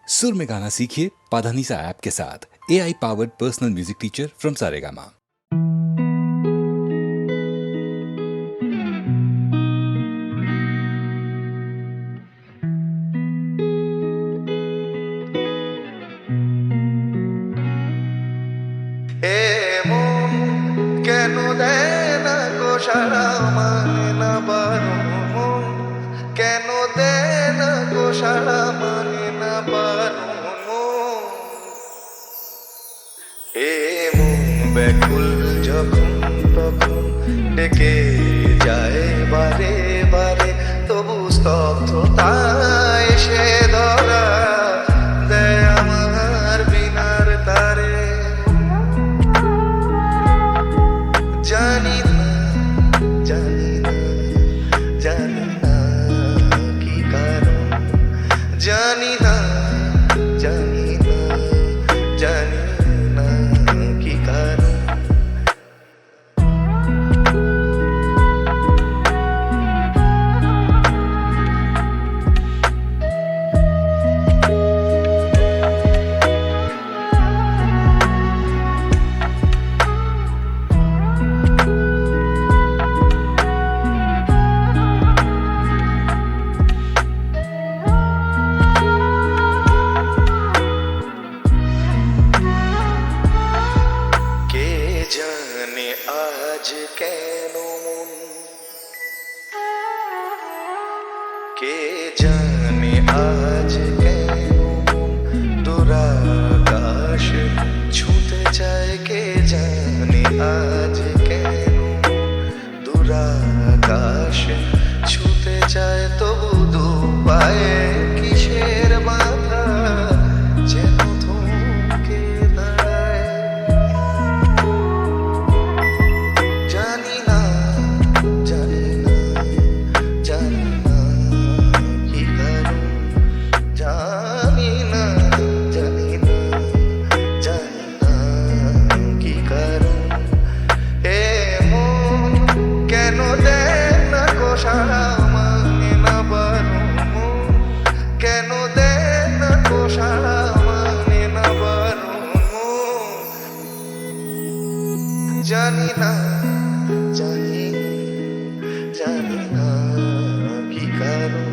सुर में गाना सीखिए पाधानीसा ऐप के साथ। AI powered personal music teacher from Saregama. কেন দেয় না গো সারা মানে না বারণ মন, কেন দেয় না গো সারা মানে না বারণ মন। এ মন ব্যাকুল যখন তখন ডেকে যায় বারে বারে, তবু স্তব্ধতায় সে ধরা দেয় আমার বিনার তারে। জানি না জানি না জানি না কি কারণ, জানি না জানি না জানি না কি কারণ। জানে আজ কেন মন, কে জানে আজ কেন মন দুরাকাশ ছুঁতে চায়, কে জানে আজ কেন দুরাকাশ ছুঁতে চায়, তবু দু পায়ে কিসের মাথা যেন থমকে দাঁড়ায়। জানি না জানি না জানি না কি কারণ, জানি না জানি না জানি না কি কারণ। এ মন কেন দেয় না গো সারা মানে না বারণ মন, কেন দেয় না গো সারা মানে না বারণ মন। জানি না জানি জানি না কি কারণ।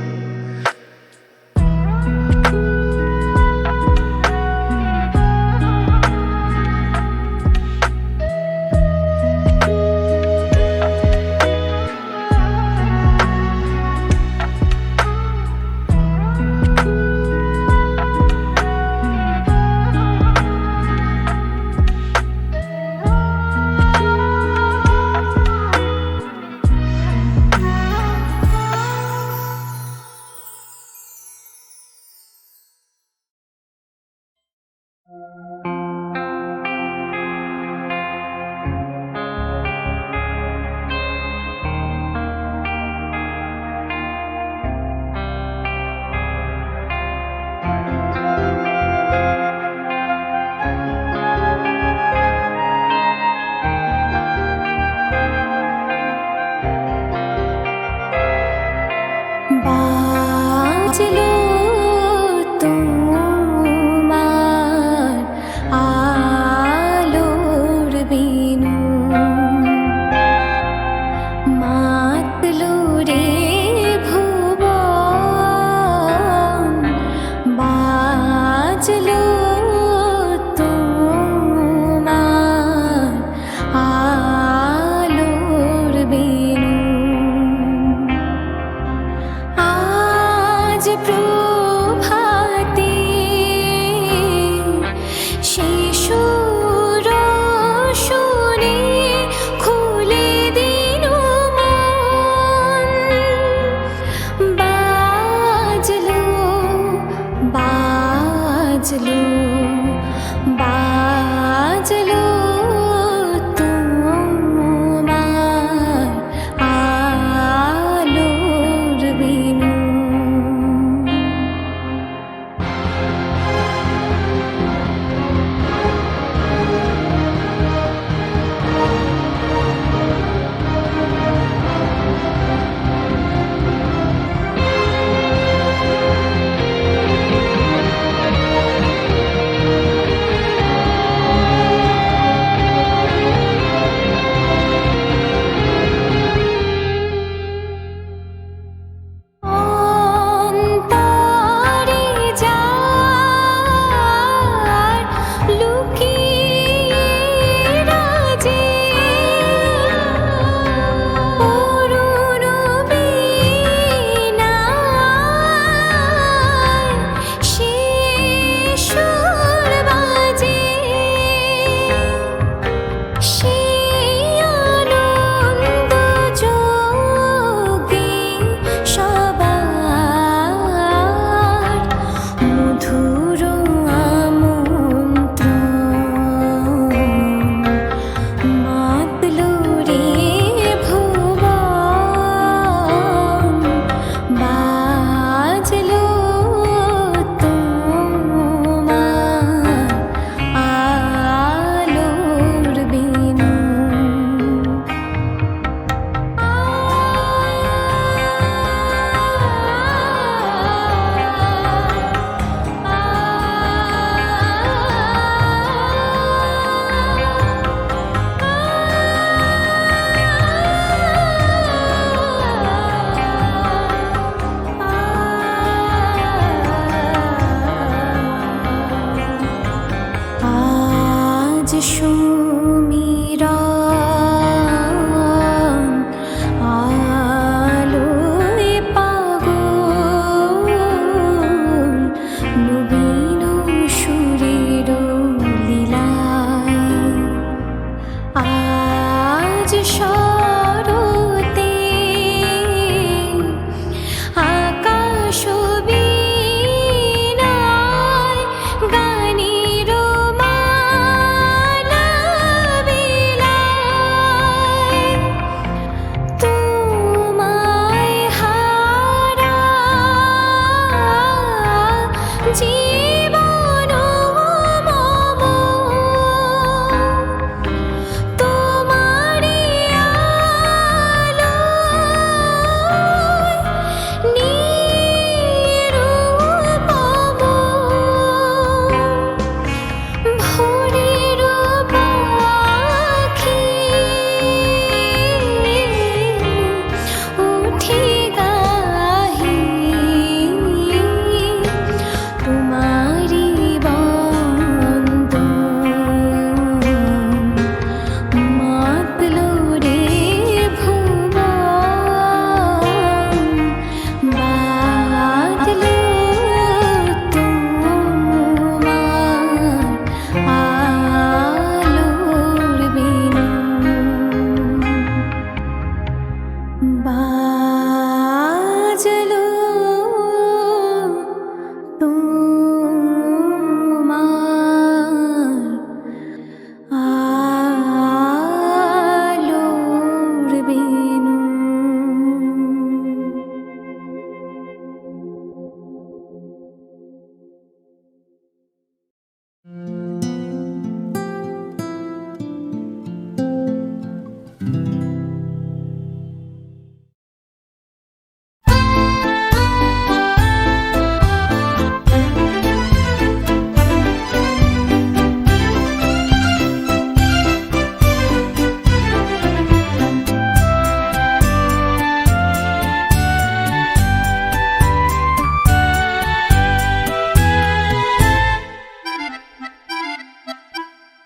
বাজলো তোমার আলোর বিনু, মাতলো রে ভুবন, বাজলো তোমার আলোর বিনু। আজ প্রভাতে শিশুর শুনে খুলে দিল মন, বাজলো বাজলো বাজলো তোমার আলোর বিনু।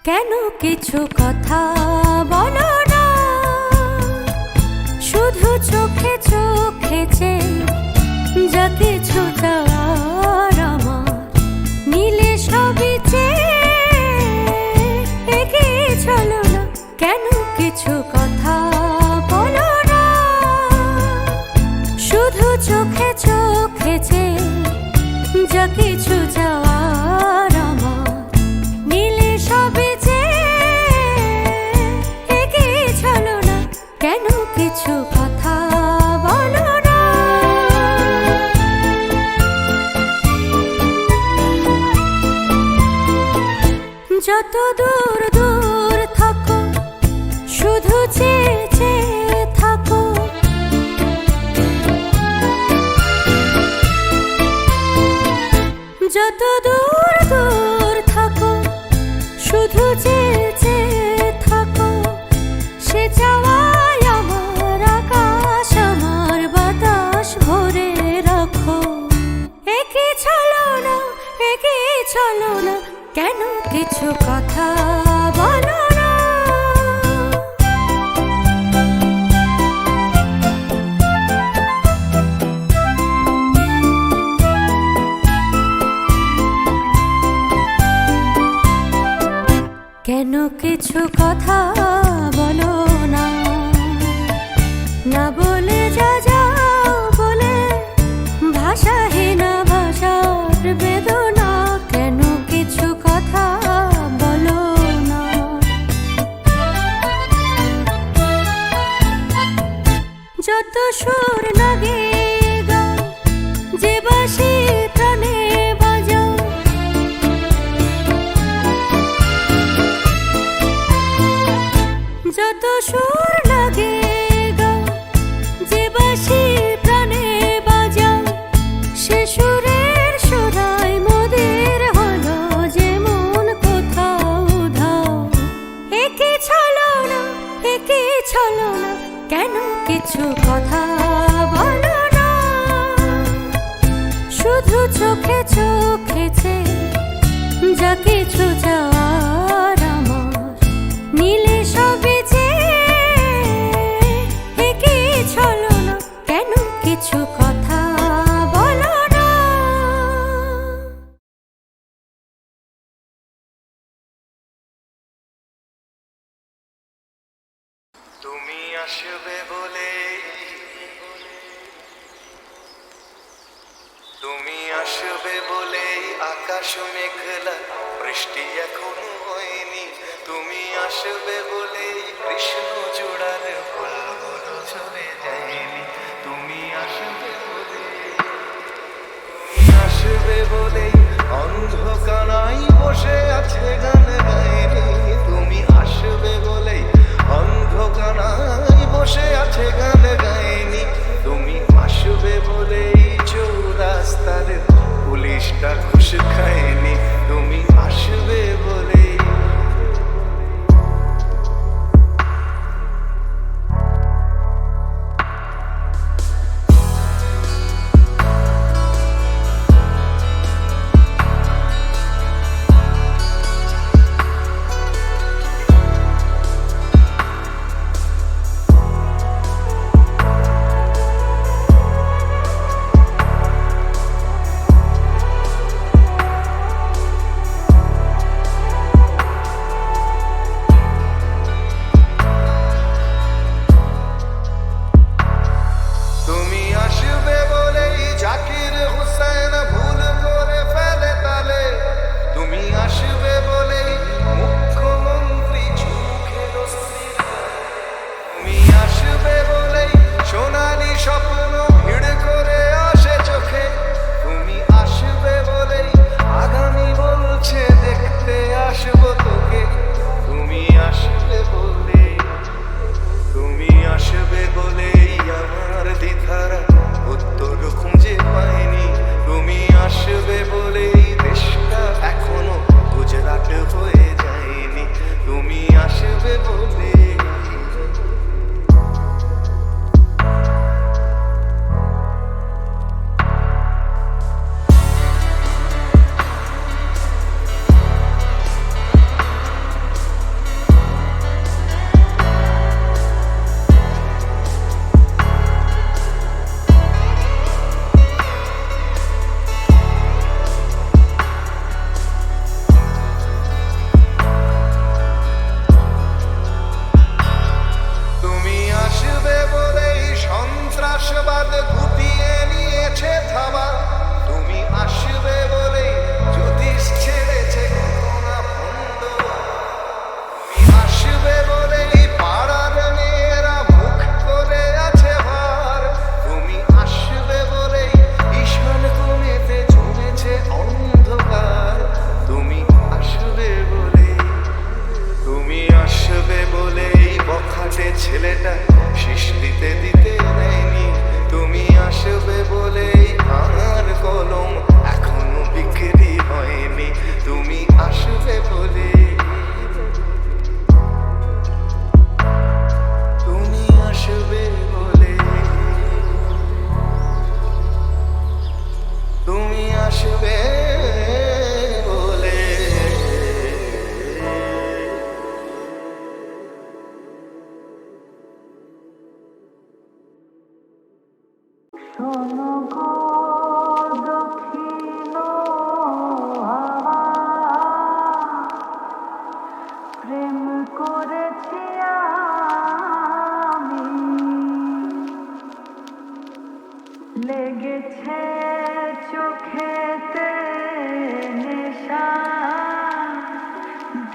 কেন কিছু কথা বলো না, শুধু চোখে চোখে চেয়ে যা কিছু চাওয়ার আমার নিলে সবই চেয়ে এগিয়ে চলো না। কেন কিছু কথা বলো না, শুধু চোখে চোখে চেয়ে যা কিছু চাওয়ার আমার নিলে সবই এগিয়ে চলো না। কেন কিছু কথা বলো না। যত দূর দূর থাকো শুধু চেয়ে চেয়ে থাকো, যত দূর দূর থাকো শুধু চেয়ে চেয়ে থাকো, সে চাওয়ায় আমার আকাশ আমার বাতাস ভরে রাখো। এগিয়ে চলো না, এগিয়ে চলো না, কেন কিছু কথা বলো না। কেন কিছু কথা বলো না, না বলে যা যাও বলে ভাষাহীন ভাষার বেদনা। কেন কিছু কথা বলো না। যত সুর লাগে গাও, যে বাঁশি প্রাণে বাজাও, যত সুর লাগে গাও, যে বাঁশি প্রাণে বাজাও, সে সুরের সুরায় মোদের হলো যেমন কোথাও ধাও। একে চলো না, একে চলো না, কেন কিছু কথা বলো না। শুধু চোখে চোখে চেয়ে যা কিছু চাওয়ার আমার নিলে সবই এগিয়ে চলো না। কেন কিছু কথা বলো না। তুমি আসবে বলে, তুমি আসবে বলে আকাশ মেঘলা, বৃষ্টি এখনো হয়নি। তুমি আসবে বলে কৃষ্ণ চূড়ার ফুলগুলো ঝরে যায়নি। তুমি আসবে বলে, তুমি আসবে বলে অন্ধকারাই বসে আছে গান গায়নি। তুমি আসবে বলে অন্ধকারাই বসে আছে গান গায়নি। তুমি আসবে বলে চৌরাস্তার পুলিশটা ঘুষ খায়নি। তুমি আসবে বলে,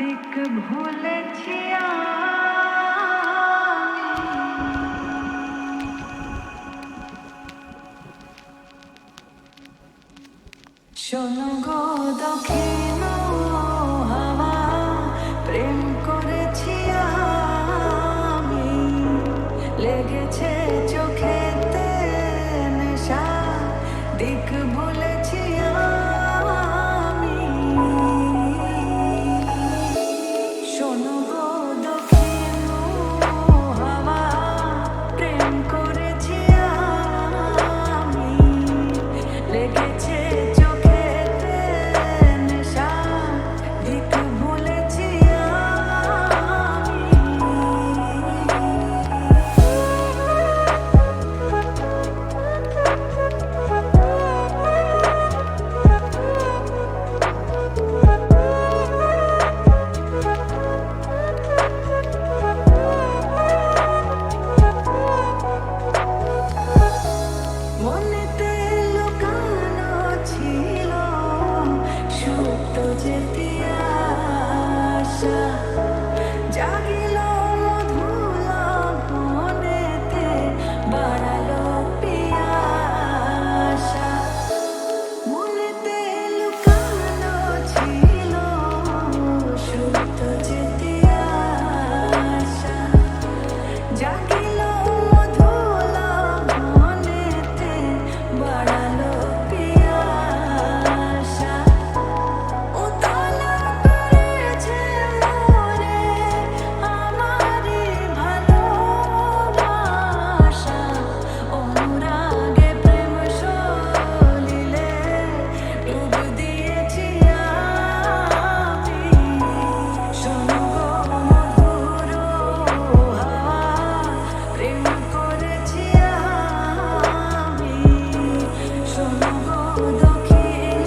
দিক ভুলেছি শোনো গো দক্ষিণ হাওয়া প্রেম করেছি আমি লেগেছে চোখেতে নেশা দিক ভুলেছি আমি শোনো গো দক্ষিণ হাওয়া প্রেম করেছি আমি লেগেছে চোখেতে নেশা দিক ভুলেছি মনেতে লুকানো ছিল সুপ্ত যেতে আশা জাগিল মধুল মনেতে বাড়ালো পিয়াসা মনেতে লুকানো ছিল সুপ্ত যেতে আশা জাগিল মধুল মনেতে বাড়ালো পিয়াসা উতলা করেছে মোরে আমারি ভালোবাসা অনুরাগে প্রেম সলিলে ডুব দিয়েছি আমি শোনো গো মধুর হাওয়া প্রেম করেছি আমি শোনো গো দক্ষিণ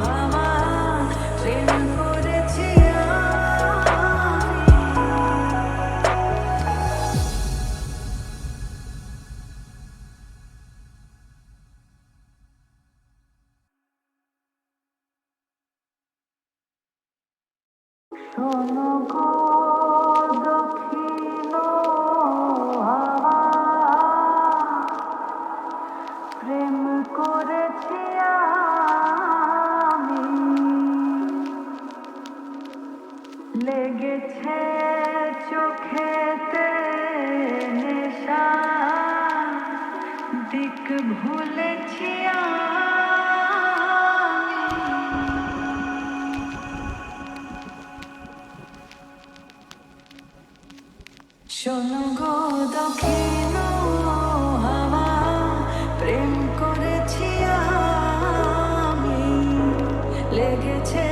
হাওয়া প্রেম করেছি শোনো গো দক্ষিণ হাওয়া প্রেম করেছি আমি লেগেছে চোখেতে নেশা দিক ভুলেছি শোনো গো দক্ষিণ হাওয়া প্রেম করেছি আমি লেগেছে